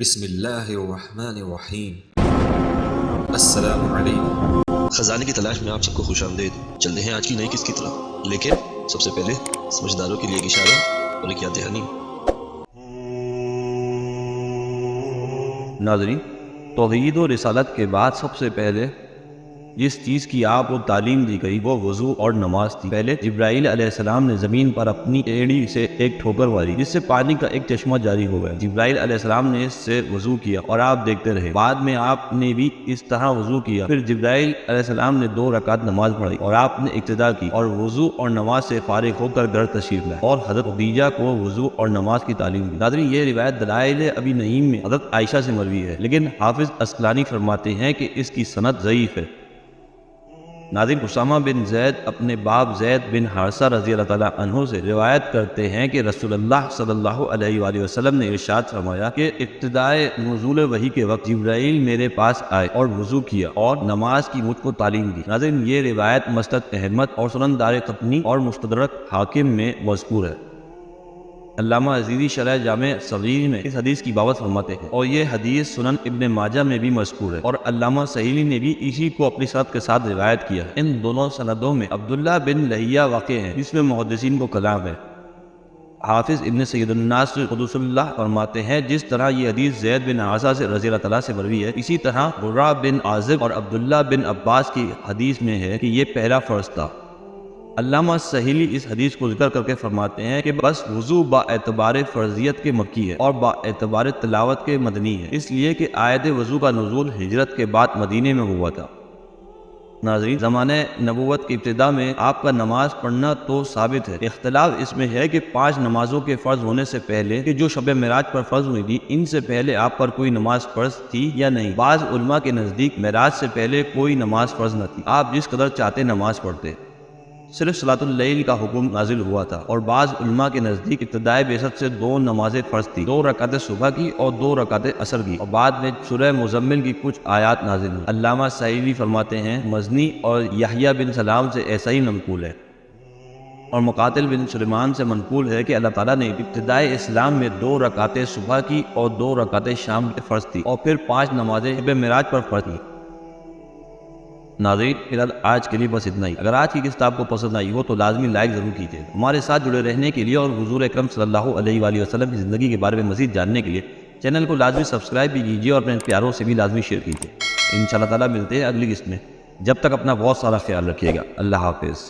بسم اللہ الرحمن الرحیم۔ السلام علیکم۔ خزانے کی تلاش میں آپ سب کو خوش آمدید۔ چلتے ہیں آج کی نئی قسط کی طرف، لیکن سب سے پہلے سمجھداروں کے لیے ایک اشارہ اور ایک یاد دہانی۔ ناظرین، توحید و رسالت کے بعد سب سے پہلے جس چیز کی آپ کو تعلیم دی گئی وہ وضو اور نماز تھی۔ پہلے جبرائیل علیہ السلام نے زمین پر اپنی ایڑی سے ایک ٹھوکر ماری جس سے پانی کا ایک چشمہ جاری ہو گیا۔ جبرائیل علیہ السلام نے اس سے وضو کیا اور آپ دیکھتے رہے۔ بعد میں آپ نے بھی اس طرح وضو کیا۔ پھر جبرائیل علیہ السلام نے 2 رکعت نماز پڑھی اور آپ نے اقتدا کی اور وضو اور نماز سے فارغ ہو کر گھر تشریف لائے اور حضرت خدیجہ کو وضو اور نماز کی تعلیم دی۔ ناظرین، یہ روایت دلائل ابی نعیم میں حضرت عائشہ سے مروی ہے، لیکن حافظ عسقلانی فرماتے ہیں کہ اس کی سند ضعیف ہے۔ ناظرین، اسامہ بن زید اپنے باپ زید بن حارثہ رضی اللہ تعالیٰ عنہ سے روایت کرتے ہیں کہ رسول اللہ صلی اللہ علیہ وآلہ وسلم نے ارشاد فرمایا کہ ابتدائے نزول وحی کے وقت جبرائیل میرے پاس آئے اور وضو کیا اور نماز کی مجھ کو تعلیم دی۔ ناظرین، یہ روایت مسند احمد اور سنن دارقطنی اور مستدرک حاکم میں مذکور ہے۔ علامہ عزیزی شرح جامع صغیر میں اس حدیث کی بابت فرماتے ہیں اور یہ حدیث سنن ابن ماجہ میں بھی مذکور ہے اور علامہ سہیلی نے بھی اسی کو اپنی سند کے ساتھ روایت کیا ہے۔ ان دونوں سندوں میں عبداللہ بن لہیہ واقع ہیں جس میں محدثین کو کلام ہے۔ حافظ ابن سید الناس قدس اللہ فرماتے ہیں جس طرح یہ حدیث زید بن حارثہ سے رضی اللہ تعالیٰ سے مروی ہے، اسی طرح برا بن عازب اور عبداللہ بن عباس کی حدیث میں ہے کہ یہ پہلا فرض تھا۔ علامہ سہیلی اس حدیث کو ذکر کر کے فرماتے ہیں کہ بس وضو با اعتبار فرضیت کے مکی ہے اور با اعتبار تلاوت کے مدنی ہے، اس لیے کہ آیت وضو کا نزول ہجرت کے بعد مدینے میں ہوا تھا۔ ناظرین، زمانہ نبوت کی ابتدا میں آپ کا نماز پڑھنا تو ثابت ہے، اختلاف اس میں ہے کہ 5 نمازوں کے فرض ہونے سے پہلے کہ جو شب معراج پر فرض ہوئی تھی، ان سے پہلے آپ پر کوئی نماز فرض تھی یا نہیں۔ بعض علماء کے نزدیک معراج سے پہلے کوئی نماز فرض نہ تھی، آپ جس قدر چاہتے نماز پڑھتے، صرف صلاۃ اللیل کا حکم نازل ہوا تھا۔ اور بعض علماء کے نزدیک ابتدائے بعثت سے 2 نمازیں فرض تھی، 2 رکعتیں صبح کی اور 2 رکعتیں عصر کی، اور بعد میں سورہ مزمل کی کچھ آیات نازل ہوئی۔ علامہ سعیدی فرماتے ہیں مزنی اور یحییٰ بن سلام سے ایسا ہی منقول ہے اور مقاتل بن سلیمان سے منقول ہے کہ اللہ تعالیٰ نے ابتدائے اسلام میں 2 رکعتیں صبح کی اور 2 رکعتیں شام کی فرض تھی اور پھر 5 نمازیں شب معراج پر فرض تھی۔ ناظرین، فی الحال آج کے لیے بس اتنا ہی۔ اگر آج کی قسط آپ کو پسند آئی ہو تو لازمی لائک ضرور کیجیے۔ ہمارے ساتھ جڑے رہنے کے لیے اور حضور اکرم صلی اللہ علیہ وآلہ وسلم کی زندگی کے بارے میں مزید جاننے کے لیے چینل کو لازمی سبسکرائب بھی کیجیے اور اپنے پیاروں سے بھی لازمی شیئر کیجیے۔ انشاءاللہ تعالیٰ ملتے ہیں اگلی قسط میں، جب تک اپنا بہت سارا خیال رکھیے گا۔ اللہ حافظ۔